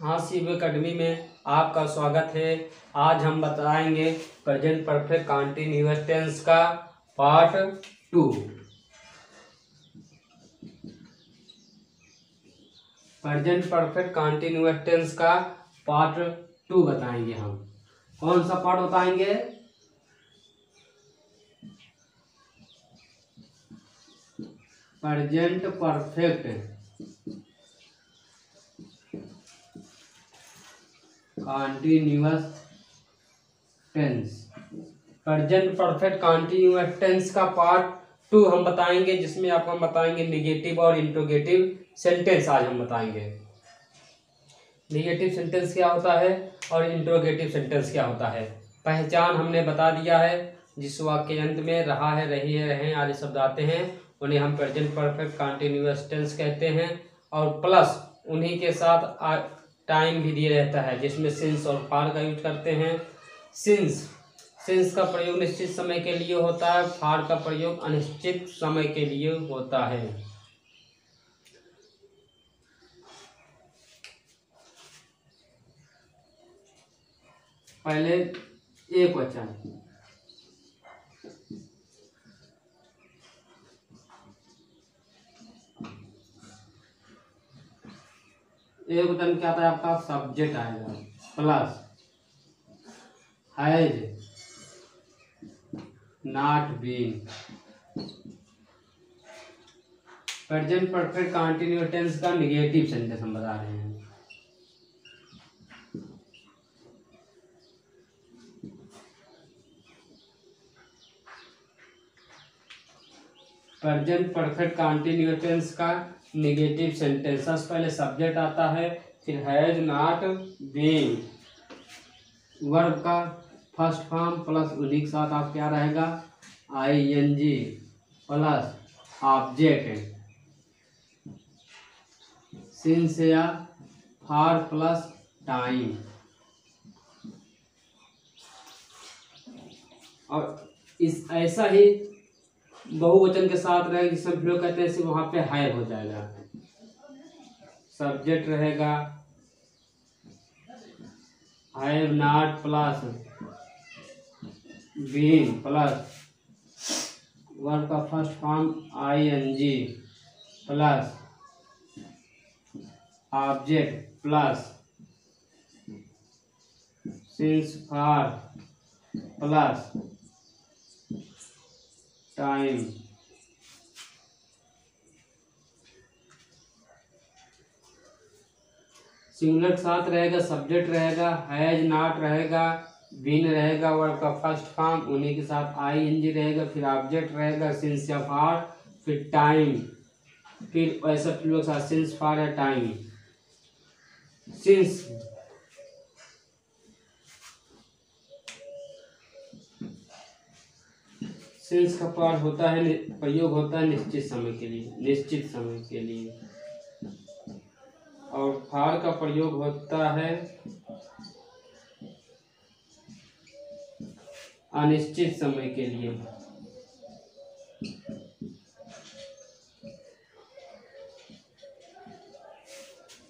हाँ, शिव एकेडमी में आपका स्वागत है। आज हम बताएंगे प्रेजेंट परफेक्ट कंटीन्यूअस टेंस का part 2। Present perfect continuous tense का पार्ट 2 बताएंगे हम। कौन सा पार्ट बताएंगे? Present perfect continuous tense. Present perfect continuous tense का पार्ट 2 हम बताएंगे, जिसमें आपको हम बताएंगे निगेटिव और इंट्रोगेटिव सेंटेंस। आज हम बताएंगे निगेटिव सेंटेंस क्या होता है और इंट्रोगेटिव सेंटेंस क्या होता है। पहचान हमने बता दिया है। जिस वाक्य अंत में रहा है, रही है, रहें आदि शब्द आते हैं उन्हें हम प्रेजेंट परफेक्ट कंटीन्यूअस टेंस कहते हैं। और प्लस उन्हीं के साथ टाइम भी दिया रहता है, जिसमें सिंस और फार का यूज करते हैं। सिंस का प्रयोग निश्चित समय के लिए होता है, फार का प्रयोग अनिश्चित समय के लिए होता है। पहले एक वचन, एक वचन क्या आता है आपका? सब्जेक्ट आएगा plus has not been. Present perfect continuous tense का निगेटिव सेंटेंस हम बता रहे हैं। प्रेजेंट परफेक्ट कंटीन्यूअस टेंस का निगेटिव सेंटेंस। सबसे पहले सब्जेक्ट आता है, फिर हैज नॉट बीन, वर्ब का फर्स्ट फॉर्म प्लस उन्हीं के साथ आप क्या रहेगा? ING प्लस ऑब्जेक्ट, सिंस या फॉर प्लस टाइम। और इस ऐसा ही बहुवचन के साथ रहेगा, जिसमें प्रयोग कहते हैं वहां पे हैव हो जाएगा। सब्जेक्ट रहेगा have not plus been plus verb का first form ING plus object plus since for plus time. Singular के साथ रहेगा, सब्जेक्ट रहेगा, हैज नॉट रहेगा, बीन रहेगा, वर्ब का फर्स्ट फॉर्म, उन्हीं के साथ ING रहेगा, फिर ऑब्जेक्ट रहेगा, सिंस या फॉर, फिर टाइम, फिर ऐसा प्लूरल के साथ सिंस फॉर या टाइम। सिंस का पार्ट होता है, प्रयोग होता है निश्चित समय के लिए, निश्चित समय के लिए। और फार का प्रयोग होता है अनिश्चित समय के लिए।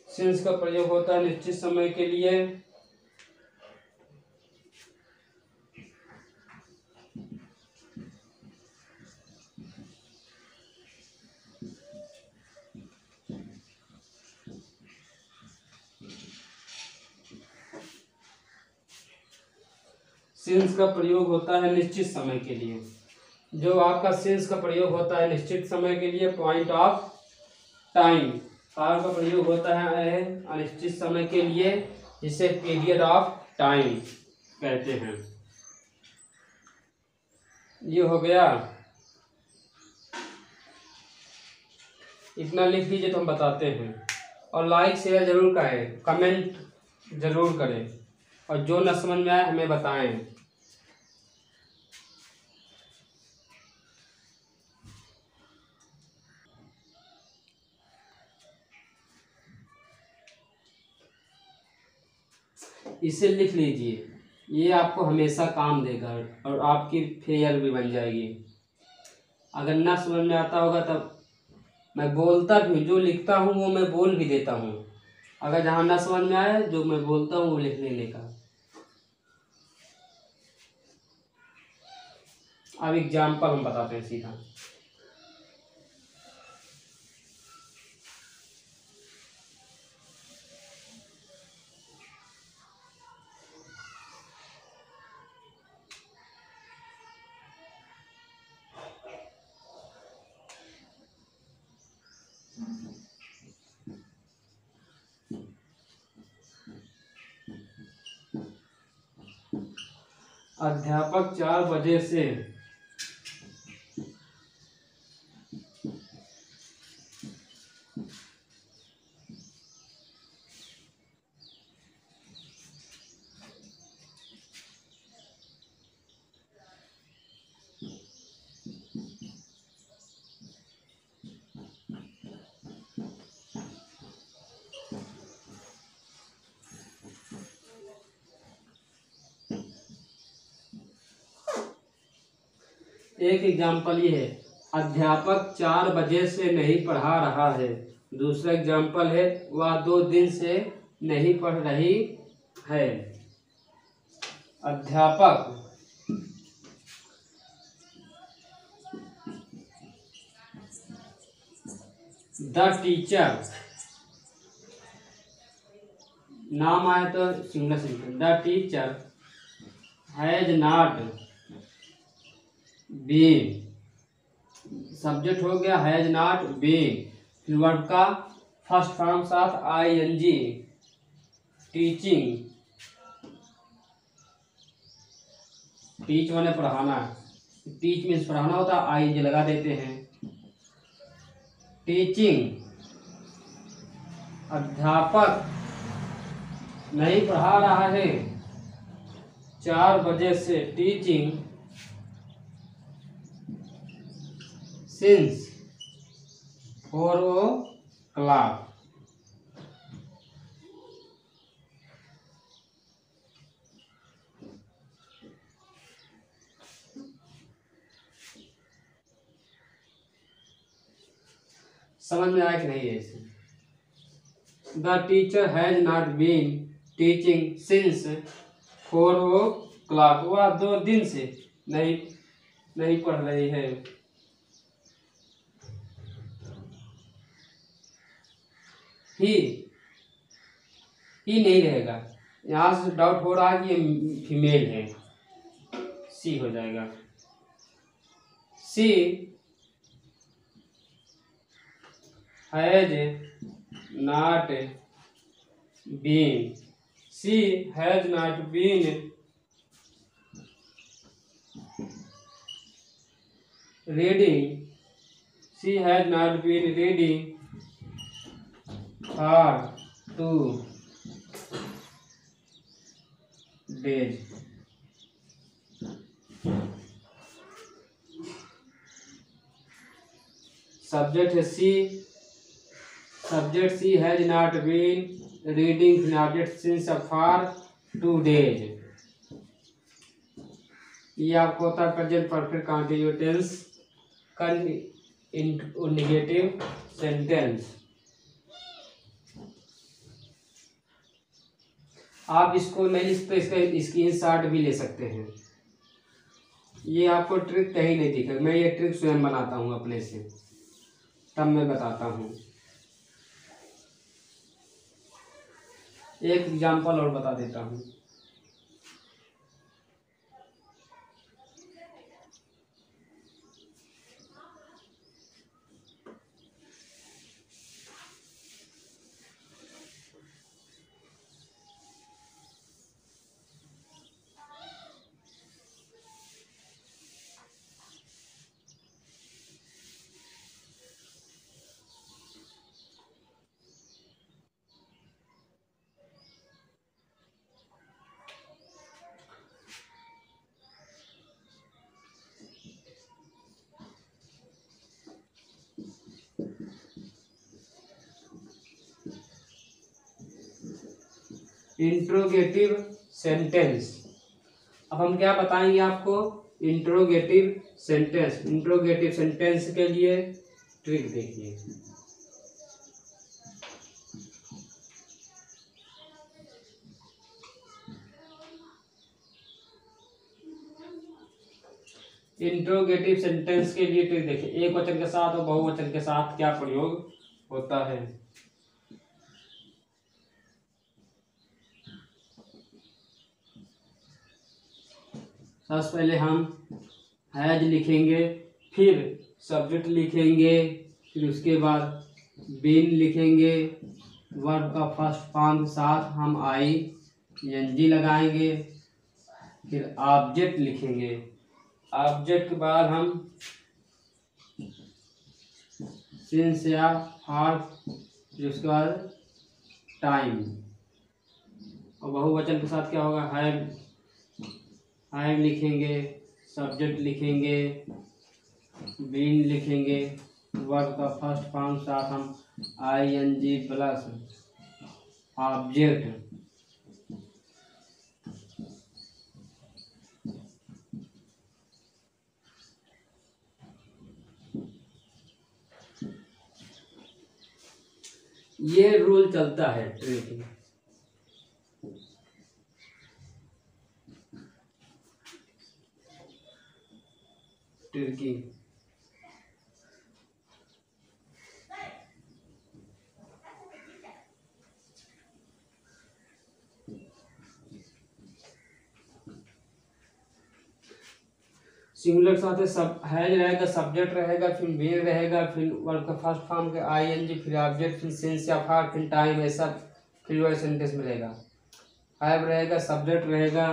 सिंस का प्रयोग होता है निश्चित समय के लिए। सिंस का प्रयोग होता है निश्चित समय के लिए। जो आपका सिंस का प्रयोग होता है निश्चित समय के लिए, पॉइंट ऑफ टाइम। फार का प्रयोग होता है अनिश्चित समय के लिए, जिसे पीरियड ऑफ टाइम कहते हैं। ये हो गया, इतना लिख लीजिए तो हम बताते हैं। और लाइक शेयर जरूर करें, कमेंट जरूर करें, और जो न समझ में आए हमें बताएं। इसे लिख लीजिए, ये आपको हमेशा काम देगा और आपकी फेयर भी बन जाएगी। अगर ना समझ में आता होगा तब मैं बोलता भी, जो लिखता हूँ वो मैं बोल भी देता हूँ। अगर जहाँ ना समझ में आए जो मैं बोलता हूँ वो लिख लेने का। अब एग्जाम्पल हम बताते हैं सीधा। अध्यापक 4 बजे से एक एग्जाम्पल ये है, अध्यापक 4 बजे से नहीं पढ़ा रहा है। दूसरा एग्जाम्पल है, वह 2 दिन से नहीं पढ़ रही है। अध्यापक द टीचर, नाम आया तो single sentence, the teacher has not been, subject हो गया हैज नॉट बीन, फिर वर्ब का फर्स्ट फॉर्म साथ आईएनजी, टीचिंग, टीच माने पढ़ाना, टीच मीन्स पढ़ाना होता है, आईएनजी लगा देते हैं। टीचिंग, अध्यापक नहीं पढ़ा रहा है 4 बजे से, टीचिंग सिंस 4 o'clock। समझ में आया कि नहीं है इसे? The teacher has not been teaching since 4 o'clock, वह 2 दिन से नहीं पढ़ रही है। ही नहीं रहेगा, यहाँ से डाउट हो रहा है कि ये फीमेल है, सी हो जाएगा। She has not been, she has not been reading, she has not been reading for 2 days। Subject है she, subject she has not been reading object since for 2 days। ये आपको होता है प्रेजेंट परफेक्ट कंटीन्यूअस टेंस का negative sentence. आप इसको नहीं लिखते, इसका स्क्रीनशॉट भी ले सकते हैं। ये आपको ट्रिक कहीं नहीं दिखेगा, मैं ये ट्रिक स्वयं बनाता हूँ अपने से, तब मैं बताता हूँ। एक एग्जांपल और बता देता हूँ। Interrogative sentence. अब हम क्या बताएंगे आपको? Interrogative sentence. इंट्रोगेटिव सेंटेंस के लिए ट्रिक देखिए। इंट्रोगेटिव सेंटेंस के लिए ट्रिक देखिए, एक वचन के साथ और बहुवचन के साथ क्या प्रयोग होता है। सबसे पहले हम हैज लिखेंगे, फिर सब्जेक्ट लिखेंगे, फिर उसके बाद बीन लिखेंगे, वर्ब का फर्स्ट फॉर्म के साथ हम आई एन जी लगाएंगे, फिर ऑब्जेक्ट लिखेंगे, ऑब्जेक्ट के बाद हम सिंस या फॉर, फिर उसके बाद टाइम, और बहुवचन के साथ क्या होगा, हैव लिखेंगे, सब्जेक्ट लिखेंगे, बीन लिखेंगे, वर्ब का फर्स्ट फॉर्म साथ हम I N G plus object, ये रूल चलता है ट्रिक। टर्की सिंगुलर के साथ सब हैज रहेगा, सब्जेक्ट रहेगा, फिर बीन रहेगा, फिर वर्ब का फर्स्ट फॉर्म के आईएनजी, फिर ऑब्जेक्ट, फिर सेंस या फार, फिर टाइम, ऐसा फिर वही सेंटेंस में रहेगा। हैव रहेगा, सब्जेक्ट रहेगा,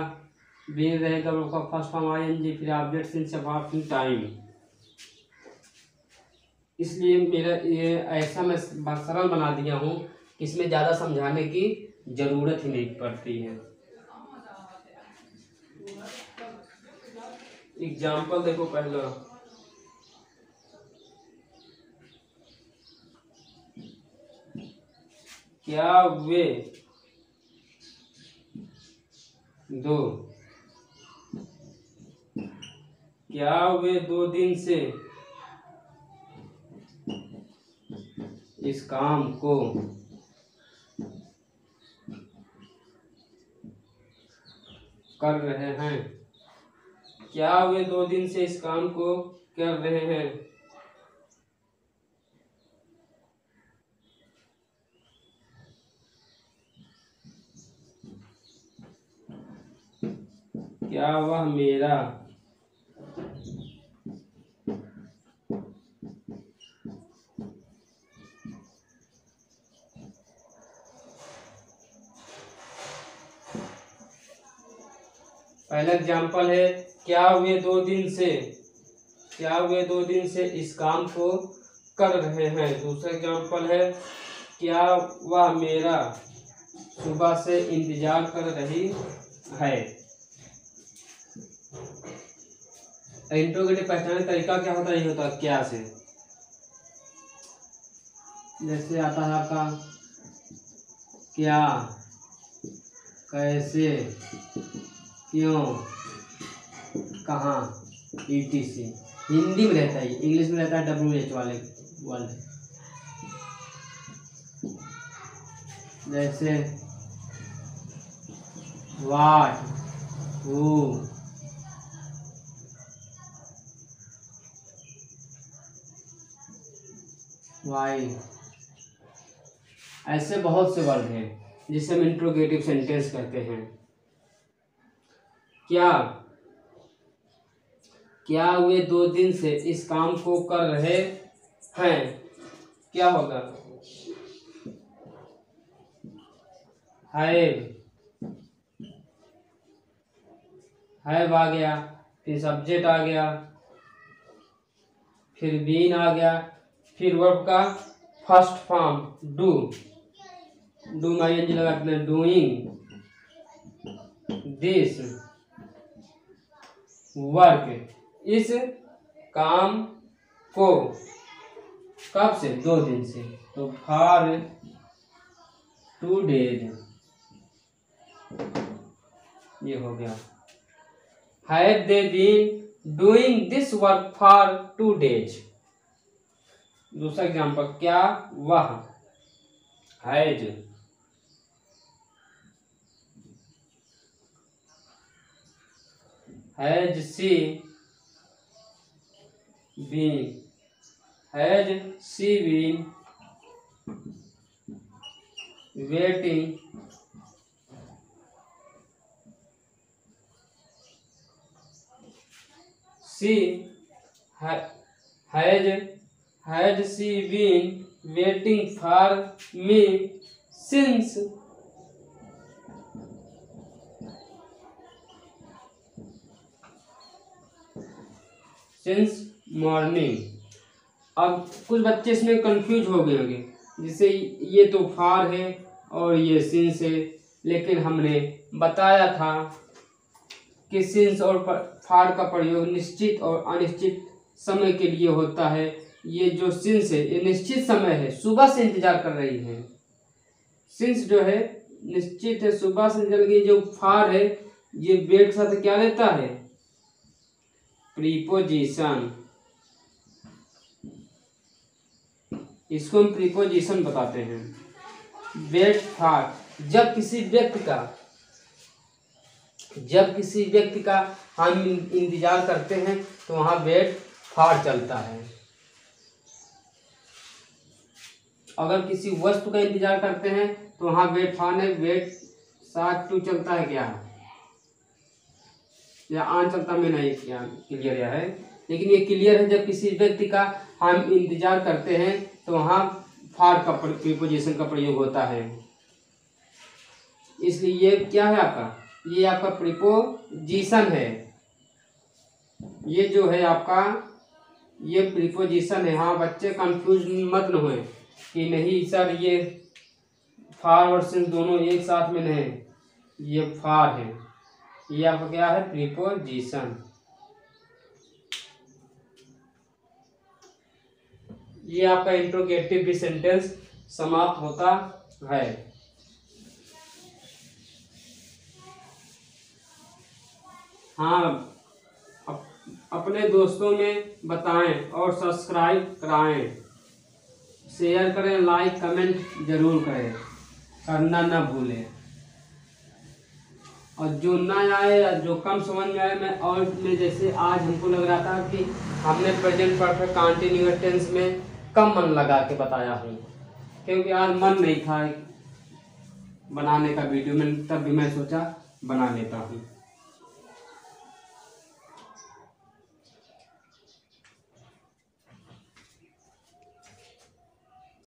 बीन रहेगा, वर्ब का फर्स्ट फॉर्म आईएनजी, फिर ऑब्जेक्ट, सेंस या फार, फिर टाइम। इसलिए मेरा ये ऐसा मैं सरल बना दिया हूँ कि इसमें ज़्यादा समझाने की ज़रूरत ही नहीं पड़ती है। एग्जाम्पल देखो पहला, क्या वे दो दिन से इस काम को कर रहे हैं, क्या वे 2 दिन से इस काम को कर रहे हैं। क्या वह मेरा पहला एग्जाम्पल है, क्या वे 2 दिन से इस काम को कर रहे हैं। दूसरा एग्जाम्पल है, क्या वह मेरा सुबह से इंतजार कर रही है। इंट्रोगेटिव पहचानने का तरीका क्या होता है, ये होता है क्या से। जैसे आता है आपका क्या, कैसे, क्यों, कहाँ, etc। हिंदी में रहता है, इंग्लिश में रहता है WH वाले वर्ड। जैसे व्हाट, हु, व्हाई, ऐसे बहुत से वर्ड हैं जिसे हम इंट्रोगेटिव सेंटेंस कहते हैं। क्या वे 2 दिन से इस काम को कर रहे हैं, क्या होगा, हैव आ गया, फिर सब्जेक्ट आ गया, फिर बीन आ गया, फिर वर्ब का फर्स्ट फॉर्म डू में आईएनजी लगाते हैं, डूइंग दिस वर्क, इस काम को, कब से, 2 दिन से, तो फॉर 2 डेज, ये हो गया। Have they been doing this work for 2 days. दूसरा एग्जाम्पल, क्या वह has she been, had she been waiting she had she been waiting for me since morning. अब कुछ बच्चे इसमें कंफ्यूज हो गए होंगे, जैसे ये तो फार है और ये सिंस है, लेकिन हमने बताया था कि सिंस और फार का प्रयोग निश्चित और अनिश्चित समय के लिए होता है। ये जो सिंस है ये निश्चित समय है, सुबह से इंतजार कर रही है। सिंस जो है निश्चित है, सुबह से इंतजार की। जो फार है ये वेट के साथ क्या लेता है, प्रीपोजिशन। इसको हम प्रीपोजिशन बताते हैं। वेट फार, जब किसी व्यक्ति का हम इंतजार करते हैं तो वहां वेट फार चलता है। अगर किसी वस्तु का इंतजार करते हैं तो वहां वेट फार नहीं, वेट साथ टू चलता है क्या, या आन चलता में नहीं, क्या क्लियर है। लेकिन ये क्लियर है, जब किसी व्यक्ति का हम इंतजार करते हैं तो वहां फार का प्रीपोजिशन का प्रयोग होता है। इसलिए ये क्या है आपका, ये आपका प्रीपोजिशन है। ये जो है आपका ये प्रीपोजिशन है। हाँ बच्चे कंफ्यूज मत न हुए कि नहीं सर ये फार और सिंस दोनों एक साथ में नहीं, ये फार है, ये आपका क्या है, प्रीपोजिशन। ये आपका इंट्रोगेटिव भी सेंटेंस समाप्त होता है। हाँ अपने दोस्तों में बताएं और सब्सक्राइब कराएं, शेयर करें, लाइक कमेंट जरूर करें, करना ना भूलें। और जो ना आए या जो कम समझ में आए, मैं जैसे आज हमको लग रहा था कि हमने प्रेजेंट परफेक्ट कंटीन्यूअस टेंस में कम मन लगा के बताया हूँ, क्योंकि आज मन नहीं था बनाने का वीडियो में, तब भी मैं सोचा बना लेता हूँ।